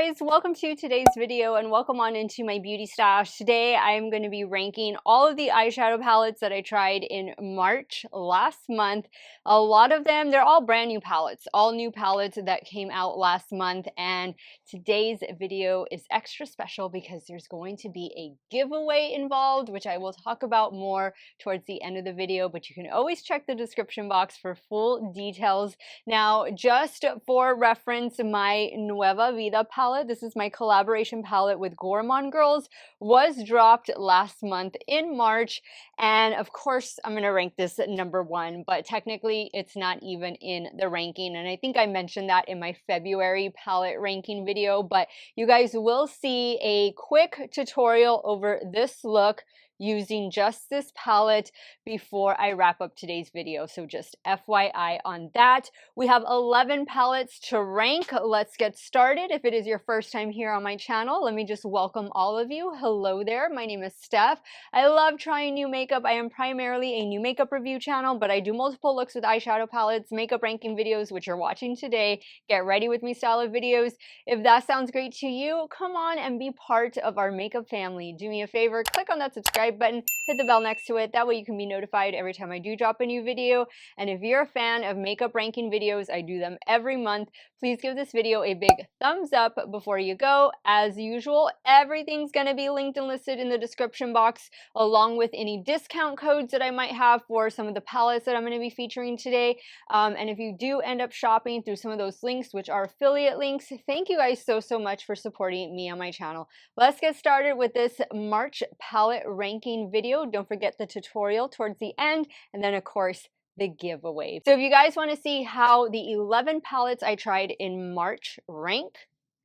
guys, welcome to today's video and welcome on into my beauty stash. Today I'm going to be ranking all of the eyeshadow palettes that I tried in March last month. A lot of them, they're all brand new palettes, all new palettes that came out last month, and today's video is extra special because there's going to be a giveaway involved, which I will talk about more towards the end of the video, but you can always check the description box for full details. Now, just for reference, my Nueva Vida palette, this is my collaboration palette with Gourmand Girls, was dropped last month in March, and of course I'm going to rank this at number 1, but technically it's not even in the ranking, and I think I mentioned that in my February palette ranking video, but you guys will see a quick tutorial over this look using just this palette before I wrap up today's video, so just FYI on that. We have 11 palettes to rank. Let's get started. If it is your first time here on my channel, let me just welcome all of you. Hello there, my name is Steff. I love trying new makeup. I am primarily a new makeup review channel, but I do multiple looks with eyeshadow palettes, makeup ranking videos, which you're watching today, get ready with me style of videos. If that sounds great to you, come on and be part of our makeup family. Do me a favor, click on that subscribe button, hit the bell next to it. That way you can be notified every time I do drop a new video. And if you're a fan of makeup ranking videos, I do them every month. Please give this video a big thumbs up before you go. As usual, everything's going to be linked and listed in the description box, along with any discount codes that I might have for some of the palettes that I'm going to be featuring today. And if you do end up shopping through some of those links, which are affiliate links, thank you guys so much for supporting me on my channel. Let's get started with this March palette ranking video. Don't forget the tutorial towards the end, and then of course the giveaway. So if you guys want to see how the 11 palettes I tried in March rank,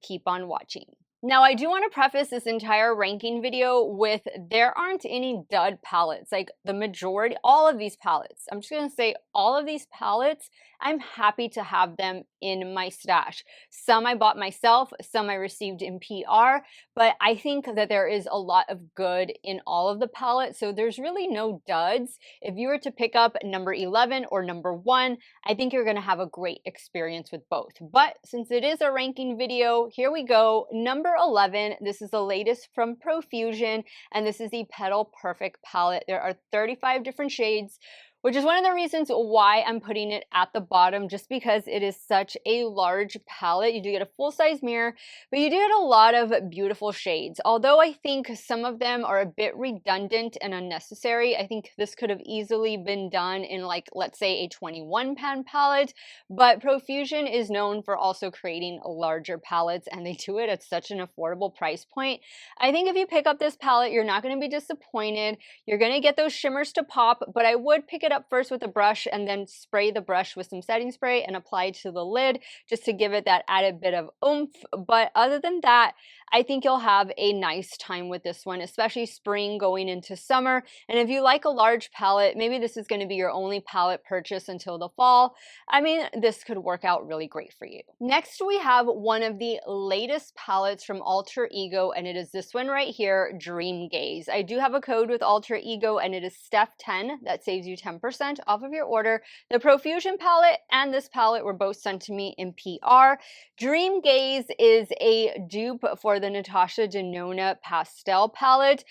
keep on watching. Now, I do want to preface this entire ranking video with there aren't any dud palettes. Like the majority, all of these palettes, I'm just going to say all of these palettes, I'm happy to have them in my stash. Some I bought myself, some I received in PR, but I think that there is a lot of good in all of the palettes, so there's really no duds. If you were to pick up number 11 or number 1, I think you're going to have a great experience with both. But since it is a ranking video, here we go. Number 11, this is the latest from Profusion, and this is the Petal Perfect palette. There are 35 different shades, which is one of the reasons why I'm putting it at the bottom, just because it is such a large palette. You do get a full-size mirror, but you do get a lot of beautiful shades. Although I think some of them are a bit redundant and unnecessary, I think this could have easily been done in, like, let's say a 21 pan palette, but Profusion is known for also creating larger palettes, and they do it at such an affordable price point. I think if you pick up this palette, you're not going to be disappointed. You're going to get those shimmers to pop, but I would pick it up first with a brush and then spray the brush with some setting spray and apply it to the lid just to give it that added bit of oomph. But other than that, I think you'll have a nice time with this one, especially spring going into summer. And if you like a large palette, maybe this is going to be your only palette purchase until the fall. I mean, this could work out really great for you. Next, we have one of the latest palettes from Alter Ego, and it is this one right here, Dreamgaze. I do have a code with Alter Ego, and it is Steff10. That saves you 10% off of your order. The Profusion palette and this palette were both sent to me in PR. Dreamgaze is a dupe for the Natasha Denona pastel palette.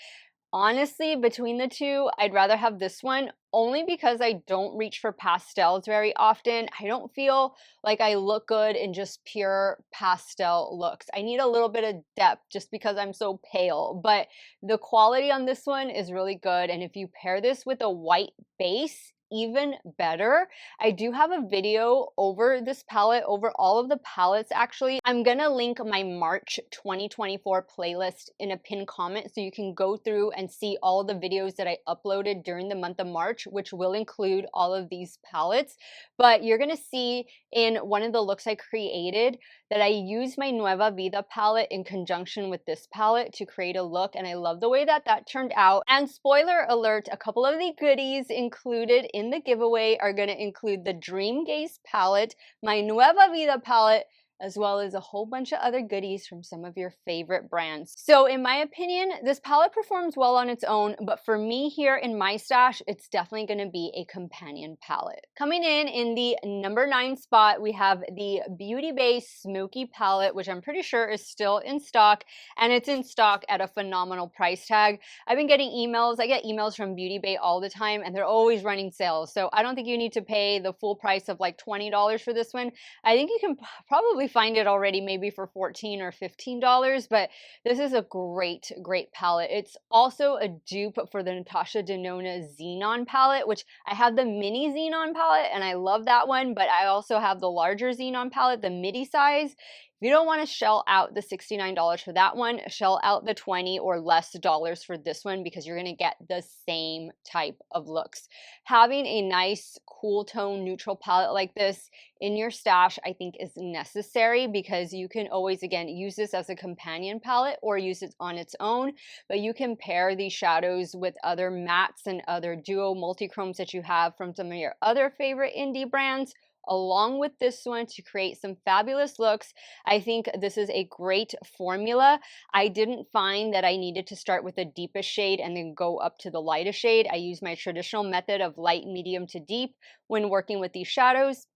Honestly, between the two, I'd rather have this one only because I don't reach for pastels very often. I don't feel like I look good in just pure pastel looks. I need a little bit of depth just because I'm so pale, but the quality on this one is really good. And if you pair this with a white base, even better. I do have a video over this palette, over all of the palettes actually. I'm gonna link my March 2024 playlist in a pinned comment so you can go through and see all the videos that I uploaded during the month of March, which will include all of these palettes. But you're gonna see in one of the looks I created that I used my Nueva Vida palette in conjunction with this palette to create a look, and I love the way that that turned out. And spoiler alert, a couple of the goodies included in the giveaway are going to include the Dreamgaze palette, my Nueva Vida palette, as well as a whole bunch of other goodies from some of your favorite brands. So in my opinion, this palette performs well on its own, but for me here in my stash, it's definitely going to be a companion palette. Coming in the number 9 spot, we have the Beauty Bay Smoky palette, which I'm pretty sure is still in stock, and it's in stock at a phenomenal price tag. I've been getting emails. I get emails from Beauty Bay all the time, and they're always running sales. So I don't think you need to pay the full price of like $20 for this one. I think you can probably find it already maybe for $14 or $15, but this is a great, great palette. It's also a dupe for the Natasha Denona Xenon palette, which I have the mini Xenon palette, and I love that one, but I also have the larger Xenon palette, the midi size. If you don't want to shell out the $69 for that one, shell out the $20 or less dollars for this one, because you're going to get the same type of looks. Having a nice cool tone neutral palette like this in your stash, I think, is necessary, because you can always, again, use this as a companion palette or use it on its own, but you can pair these shadows with other mattes and other duo multi-chromes that you have from some of your other favorite indie brands, along with this one, to create some fabulous looks. I think this is a great formula. I didn't find that I needed to start with the deepest shade and then go up to the lightest shade. I use my traditional method of light, medium to deep when working with these shadows,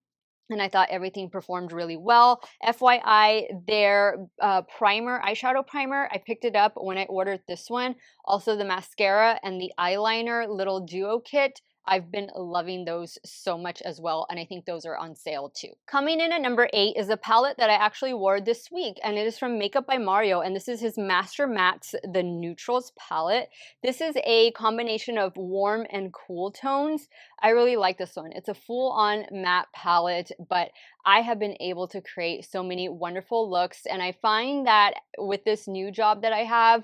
and I thought everything performed really well. FYI, their eyeshadow primer, I picked it up when I ordered this one. Also the mascara and the eyeliner little duo kit, I've been loving those so much as well, and I think those are on sale too. Coming in at number 8 is a palette that I actually wore this week, and it is from Makeup by Mario, and this is his Master Mattes, the Neutrals palette. This is a combination of warm and cool tones. I really like this one. It's a full-on matte palette, but I have been able to create so many wonderful looks, and I find that with this new job that I have,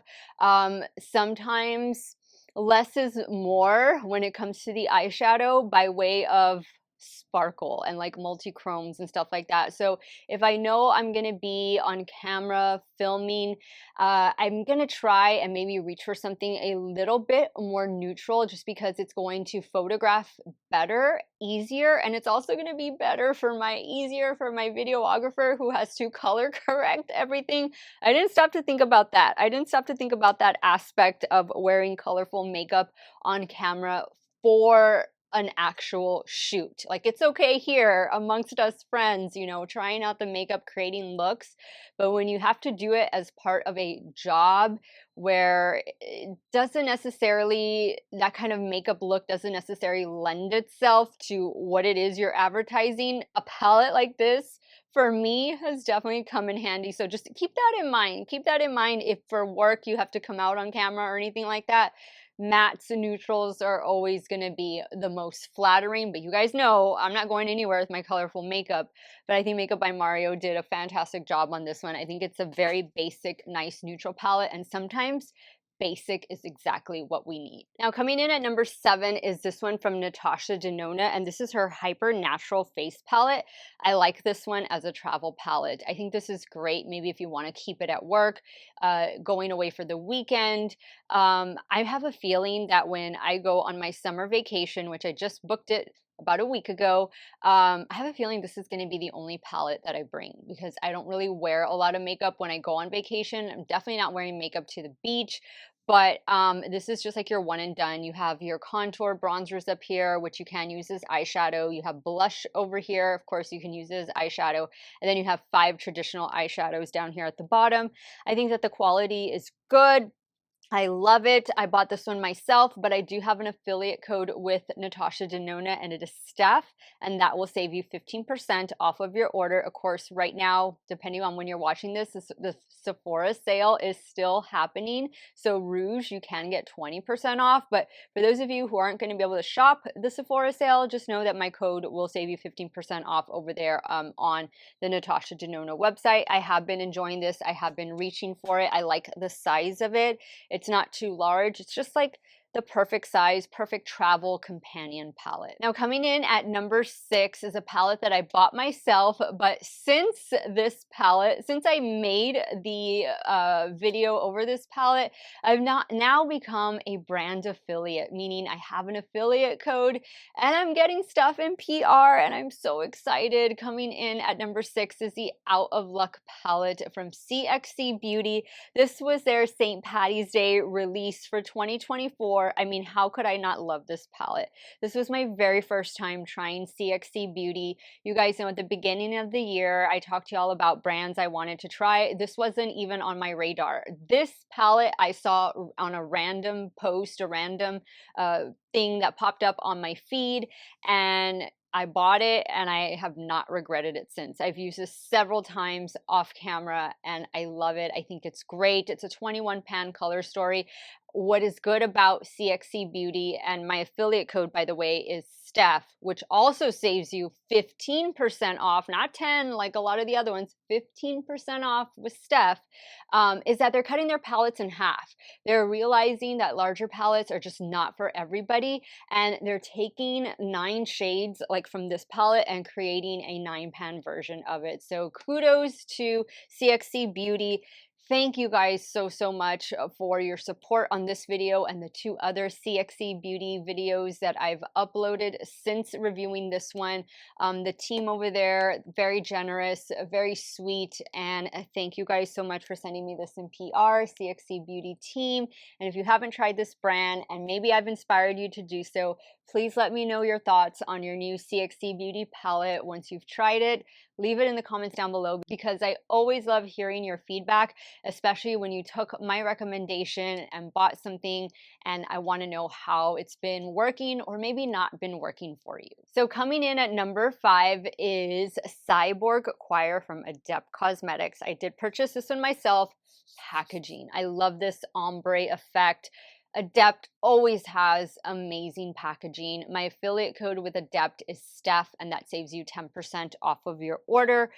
sometimes less is more when it comes to the eyeshadow by way of sparkle and like multi-chromes and stuff like that. So if I know I'm gonna be on camera filming, I'm gonna try and maybe reach for something a little bit more neutral, just because it's going to photograph better, easier, and it's also gonna be easier for my videographer who has to color correct everything. I didn't stop to think about that. I didn't stop to think about that aspect of wearing colorful makeup on camera for an actual shoot. Like, it's okay here amongst us friends, you know, trying out the makeup, creating looks, but when you have to do it as part of a job where it doesn't necessarily, that kind of makeup look doesn't necessarily lend itself to what it is you're advertising, a palette like this for me has definitely come in handy. So just keep that in mind. Keep that in mind if for work you have to come out on camera or anything like that. Mattes and neutrals are always going to be the most flattering, but you guys know I'm not going anywhere with my colorful makeup. But I think Makeup by Mario did a fantastic job on this one. I think it's a very basic, nice neutral palette, and sometimes basic is exactly what we need. Now, coming in at number 7 is this one from Natasha Denona, and this is her Hyper Natural Face Palette. I like this one as a travel palette. I think this is great maybe if you want to keep it at work, going away for the weekend. I have a feeling that when I go on my summer vacation, which I just booked it about a week ago, I have a feeling this is going to be the only palette that I bring, because I don't really wear a lot of makeup when I go on vacation. I'm definitely not wearing makeup to the beach, but this is just like your one and done. You have your contour bronzers up here, which you can use as eyeshadow. You have blush over here. Of course, you can use it as eyeshadow. And then you have 5 traditional eyeshadows down here at the bottom. I think that the quality is good. I love it. I bought this one myself, but I do have an affiliate code with Natasha Denona, and it is Steff, and that will save you 15% off of your order. Of course, right now, depending on when you're watching this, the Sephora sale is still happening. So Rouge, you can get 20% off, but for those of you who aren't going to be able to shop the Sephora sale, just know that my code will save you 15% off over there on the Natasha Denona website. I have been enjoying this. I have been reaching for it. I like the size of it. It's not too large. It's just like the perfect size, perfect travel companion palette. Now coming in at number 6 is a palette that I bought myself, but since I made the video over this palette, I've now become a brand affiliate, meaning I have an affiliate code and I'm getting stuff in PR and I'm so excited. Coming in at number 6 is the Out of Luck palette from CXC Beauty. This was their St. Patty's Day release for 2024. I mean, how could I not love this palette? This was my very first time trying CXC Beauty. You guys know at the beginning of the year, I talked to y'all about brands I wanted to try. This wasn't even on my radar. This palette I saw on a random post, a random thing that popped up on my feed, and I bought it and I have not regretted it since. I've used this several times off camera and I love it. I think it's great. It's a 21 pan color story. What is good about CXC Beauty, and my affiliate code, by the way, is Steff, which also saves you 15% off, not 10 like a lot of the other ones, 15% off with Steff, is that they're cutting their palettes in half. They're realizing that larger palettes are just not for everybody, and they're taking 9 shades like from this palette and creating a 9-pan version of it. So kudos to CXC Beauty. Thank you guys so much for your support on this video and the 2 other CXC Beauty videos that I've uploaded since reviewing this one. The team over there, very generous, very sweet, and thank you guys so much for sending me this in PR, CXC Beauty team. And if you haven't tried this brand and maybe I've inspired you to do so, please let me know your thoughts on your new CXC Beauty palette once you've tried it. Leave it in the comments down below because I always love hearing your feedback, especially when you took my recommendation and bought something and I want to know how it's been working or maybe not been working for you. So coming in at number 5 is Cyborg Choir from Adept Cosmetics. I did purchase this one myself. Packaging. I love this ombre effect. Adept always has amazing packaging. My affiliate code with Adept is Steff, and that saves you 10% off of your order.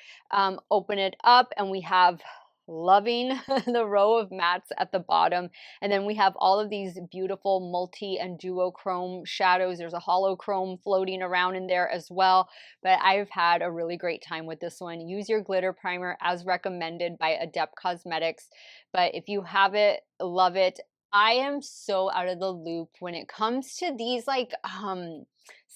Open it up, and we have loving the row of mattes at the bottom, and then we have all of these beautiful multi and duochrome shadows. There's a holochrome floating around in there as well, but I've had a really great time with this one. Use your glitter primer as recommended by Adept Cosmetics, but if you have it, love it. I am so out of the loop when it comes to these like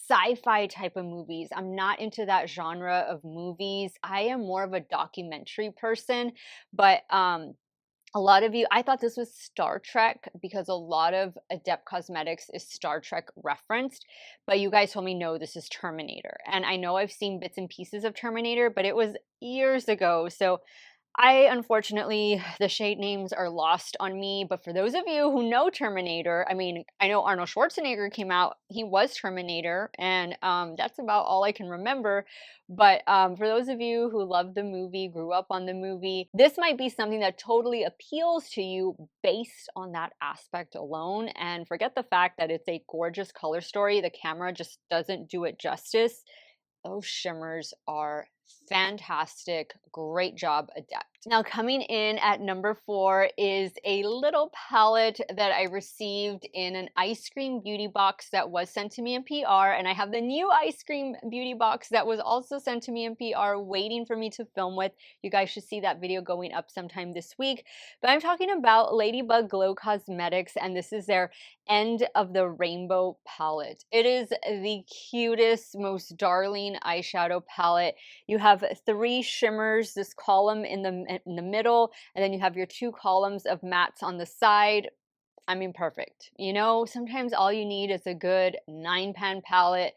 sci-fi type of movies. I'm not into that genre of movies. I am more of a documentary person, but a lot of you, I thought this was Star Trek because a lot of Adept Cosmetics is Star Trek referenced, but you guys told me no, this is Terminator. And I know I've seen bits and pieces of Terminator, but it was years ago. So unfortunately, the shade names are lost on me, but for those of you who know Terminator, I mean, I know Arnold Schwarzenegger came out, he was Terminator, and that's about all I can remember. But for those of you who love the movie, grew up on the movie, this might be something that totally appeals to you based on that aspect alone. And forget the fact that it's a gorgeous color story. The camera just doesn't do it justice. Those shimmers are fantastic. Great job, Adept. Now coming in at number 4 is a little palette that I received in an ice cream beauty box that was sent to me in PR, and I have the new ice cream beauty box that was also sent to me in PR waiting for me to film with. You guys should see that video going up sometime this week. But I'm talking about Ladybug Glow Cosmetics, and this is their End of the Rainbow palette. It is the cutest, most darling eyeshadow palette. You have 3 shimmers, this column in the middle, and then you have your 2 columns of mattes on the side. I mean, perfect. You know, sometimes all you need is a good 9-pan palette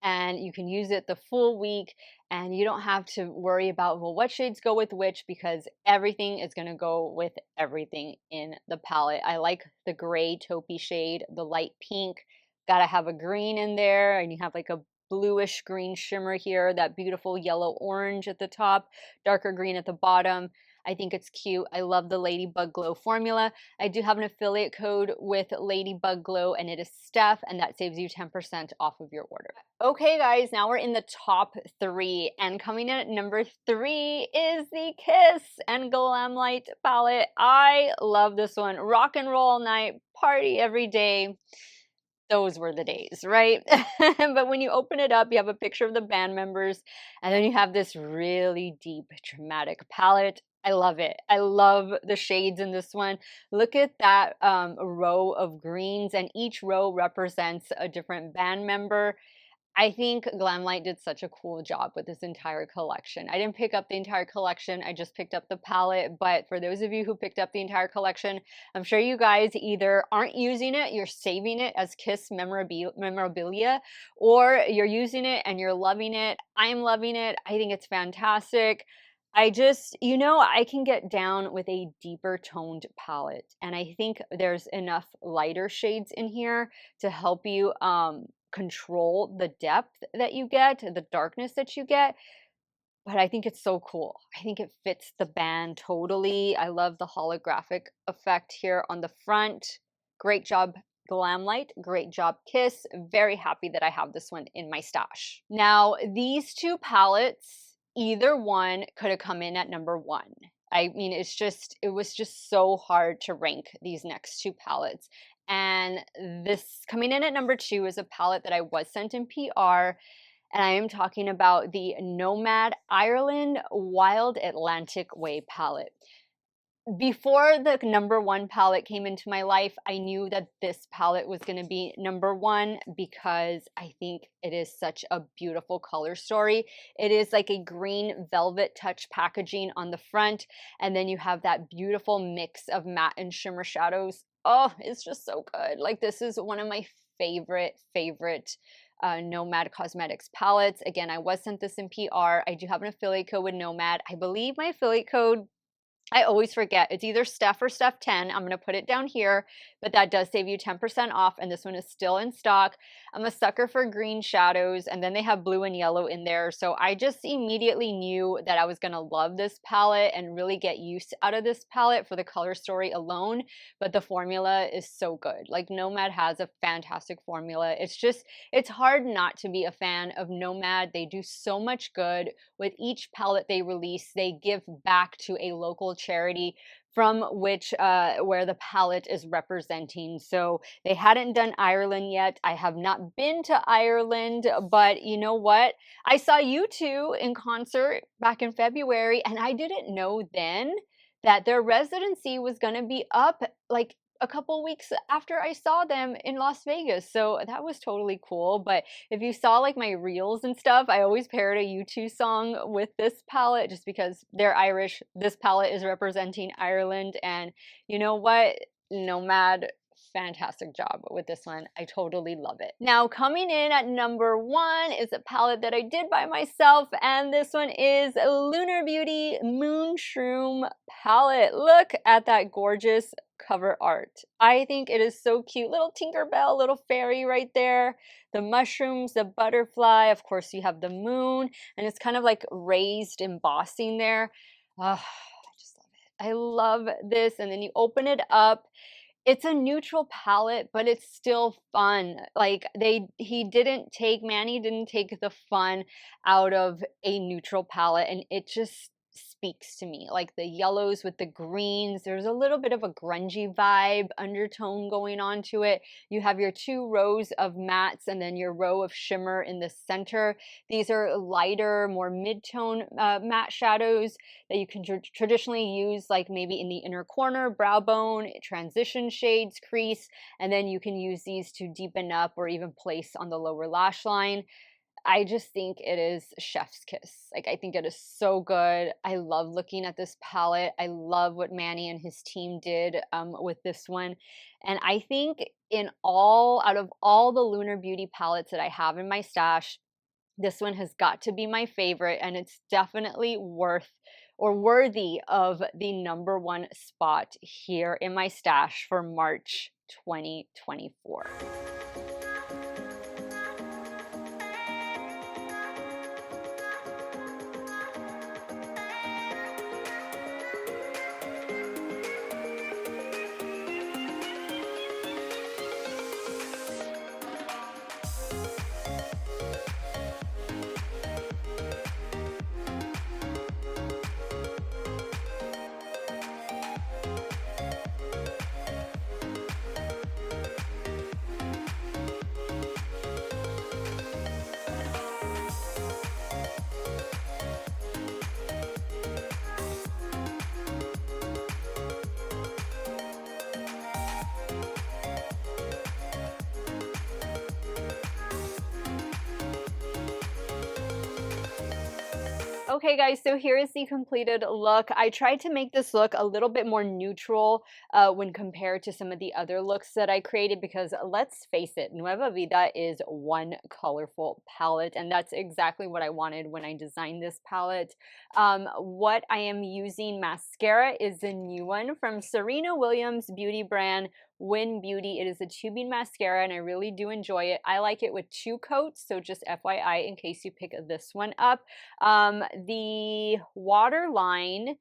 and you can use it the full week and you don't have to worry about, well, what shades go with which, because everything is going to go with everything in the palette. I like the gray taupey shade, the light pink, gotta have a green in there, and you have like a bluish green shimmer here, that beautiful yellow orange at the top, darker green at the bottom. I think it's cute. I love the Ladybug Glow formula. I do have an affiliate code with Ladybug Glow, and it is Steff, and that saves you 10% off of your order. Okay, guys, now we're in the top 3, and coming in at number 3 is the Kiss and Glamlite palette. I love this one. Rock and Roll All Night party every day, those were the days, right? But when you open it up, you have a picture of the band members, and then you have this really deep, dramatic palette. I love it. I love the shades in this one. Look at that row of greens, and each row represents a different band member. I think Glamlite did such a cool job with this entire collection. I didn't pick up the entire collection, I just picked up the palette, but for those of you who picked up the entire collection, I'm sure you guys either aren't using it, you're saving it as Kiss memorabilia, or you're using it and you're loving it. I'm loving it. I think it's fantastic. I just, I can get down with a deeper toned palette, and I think there's enough lighter shades in here to help you control the depth that you get, the darkness that you get. But I think it's so cool. I think it fits the band totally. I love the holographic effect here on the front. Great job, Glamlite. Great job, Kiss. Very happy that I have this one in my stash. Now, these two palettes, either one could have come in at number one. I mean, it was just so hard to rank these next two palettes. And this coming in at number two is a palette that I was sent in PR. And I am talking about the Nomad Ireland Wild Atlantic Way palette. Before the number one palette came into my life, I knew that this palette was going to be number one because I think it is such a beautiful color story. It is like a green velvet touch packaging on the front, and then you have that beautiful mix of matte and shimmer shadows. Oh, it's just so good. Like, this is one of my favorite Nomad Cosmetics palettes. Again, I was sent this in PR. I do have an affiliate code with Nomad. I believe my affiliate code, I always forget. It's either Steff or Steff 10. I'm going to put it down here, but that does save you 10% off, and this one is still in stock. I'm a sucker for green shadows, and then they have blue and yellow in there, so I just immediately knew that I was going to love this palette and really get use out of this palette for the color story alone, but the formula is so good. Like, Nomad has a fantastic formula. It's hard not to be a fan of Nomad. They do so much good. With each palette they release, they give back to a local charity from which where the palette is representing. So they hadn't done Ireland yet. I have not been to Ireland, but you know what? I saw you two in concert back in February, and I didn't know then that their residency was going to be up like a couple weeks after I saw them in Las Vegas. So that was totally cool. But if you saw like my reels and stuff, I always paired a U2 song with this palette just because they're Irish. This palette is representing Ireland. And you know what? Nomad, fantastic job with this one. I totally love it. Now, coming in at number one is a palette that I did by myself, and this one is Lunar Beauty Moonshroom palette. Look at that gorgeous cover art. I think it is so cute. Little Tinkerbell, little fairy right there. The mushrooms, the butterfly. Of course, you have the moon, and it's kind of like raised embossing there. Oh, I just love it. I love this. And then you open it up. It's a neutral palette, but it's still fun. Like, Manny didn't take the fun out of a neutral palette, and it just speaks to me. Like, the yellows with the greens, there's a little bit of a grungy vibe undertone going on to it. You have your two rows of mattes and then your row of shimmer in the center. These are lighter, more mid-tone matte shadows that you can traditionally use like maybe in the inner corner, brow bone, transition shades, crease, and then you can use these to deepen up or even place on the lower lash line. I just think it is chef's kiss. Like, I think it is so good. I love looking at this palette. I love what Manny and his team did with this one. And I think out of all the Lunar Beauty palettes that I have in my stash, this one has got to be my favorite, and it's definitely worthy of the number one spot here in my stash for March 2024. Okay guys, so here is the completed look. I tried to make this look a little bit more neutral when compared to some of the other looks that I created because let's face it, Nueva Vida is one colorful palette and that's exactly what I wanted when I designed this palette. What I am using mascara is the new one from Serena Williams beauty brand, Win Beauty. It is a tubing mascara and I really do enjoy it. I like it with 2 coats, so just FYI in case you pick this one up. The waterline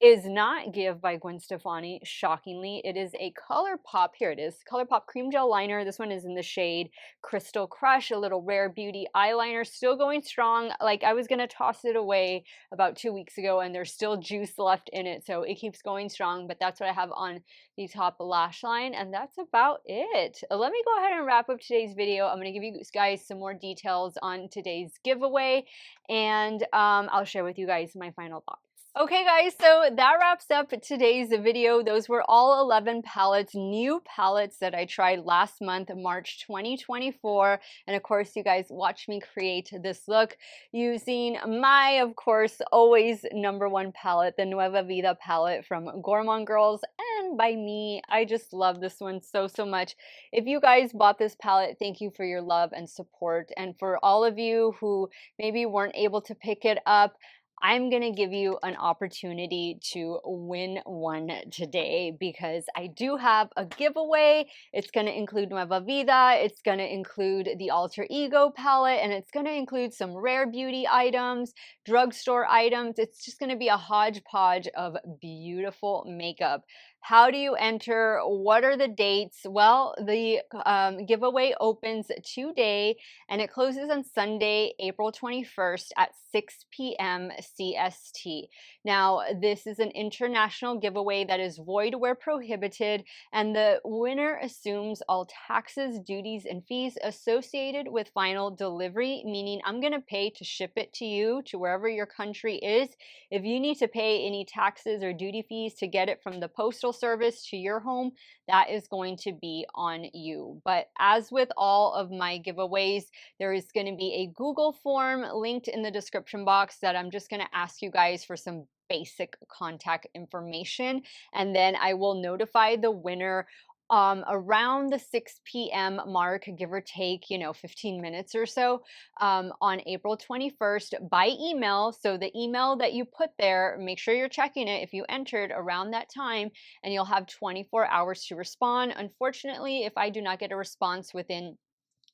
is not Give by Gwen Stefani, shockingly. It is a ColourPop, here it is, ColourPop Cream Gel Liner. This one is in the shade Crystal Crush, a little Rare Beauty eyeliner, still going strong. Like, I was gonna toss it away about 2 weeks ago and there's still juice left in it, so it keeps going strong, but that's what I have on the top lash line, and that's about it. Let me go ahead and wrap up today's video. I'm gonna give you guys some more details on today's giveaway, and I'll share with you guys my final thoughts. Okay guys, so that wraps up today's video. Those were all 11 palettes, new palettes that I tried last month, March 2024. And of course, you guys watched me create this look using my, of course, always #1 palette, the Nueva Vida palette from Gourmand Girls and by me. I just love this one so, so much. If you guys bought this palette, thank you for your love and support. And for all of you who maybe weren't able to pick it up, I'm going to give you an opportunity to win one today because I do have a giveaway. It's going to include Nueva Vida, it's going to include the Alter Ego palette, and it's going to include some rare beauty items, drugstore items. It's just going to be a hodgepodge of beautiful makeup. How do you enter? What are the dates? Well, the giveaway opens today and it closes on Sunday, April 21st at 6 p.m. CST. Now, this is an international giveaway that is void where prohibited, and the winner assumes all taxes, duties, and fees associated with final delivery, meaning I'm going to pay to ship it to you to wherever your country is. If you need to pay any taxes or duty fees to get it from the postal service to your home, that is going to be on you. But as with all of my giveaways, there is going to be a Google form linked in the description box that I'm just going to ask you guys for some basic contact information, and then I will notify the winner around the 6 p.m. mark, give or take, 15 minutes or so, on April 21st by email. So the email that you put there, make sure you're checking it if you entered around that time, and you'll have 24 hours to respond. Unfortunately, if I do not get a response within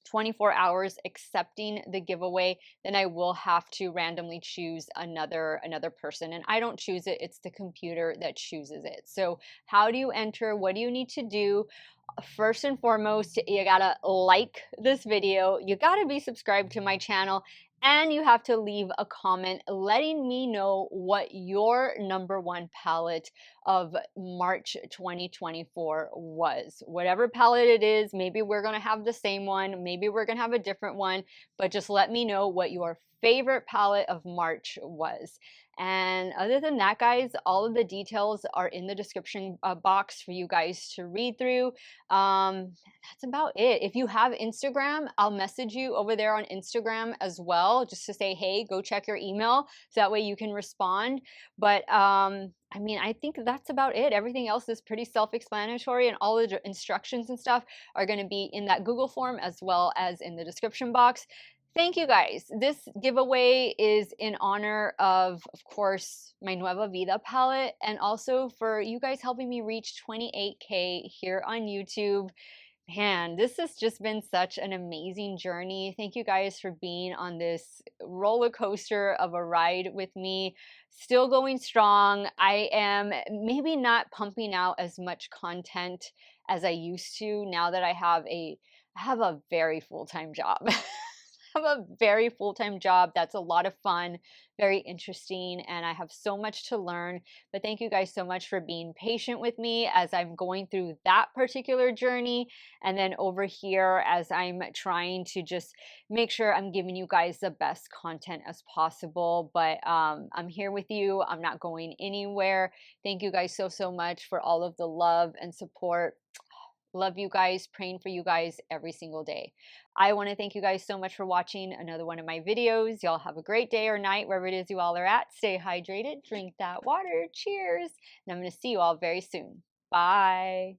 24 hours accepting the giveaway, then I will have to randomly choose another person, and I don't choose it, it's the computer that chooses it. So how do you enter? What do you need to do? First and foremost, you gotta like this video, you gotta be subscribed to my channel, and you have to leave a comment letting me know what your #1 palette of March 2024 was. Whatever palette it is, maybe we're gonna have the same one, maybe we're gonna have a different one, but just let me know what your favorite palette of March was. And other than that, guys, all of the details are in the description box for you guys to read through. That's about it. If you have Instagram, I'll message you over there on Instagram as well, just to say, hey, go check your email, so that way you can respond. But I mean, I think that's about it. Everything else is pretty self-explanatory, and all the instructions and stuff are going to be in that Google form as well as in the description box. Thank you guys. This giveaway is in honor of course, my Nueva Vida palette, and also for you guys helping me reach 28K here on YouTube. Man, this has just been such an amazing journey. Thank you guys for being on this roller coaster of a ride with me. Still going strong. I am maybe not pumping out as much content as I used to now that I have a very full-time job. I have a very full-time job that's a lot of fun, very interesting, and I have so much to learn. But thank you guys so much for being patient with me as I'm going through that particular journey. And then over here, as I'm trying to just make sure I'm giving you guys the best content as possible. But I'm here with you. I'm not going anywhere. Thank you guys so, so much for all of the love and support. Love you guys, praying for you guys every single day. I want to thank you guys so much for watching another one of my videos. Y'all have a great day or night, wherever it is you all are at. Stay hydrated, drink that water. Cheers. And I'm going to see you all very soon. Bye.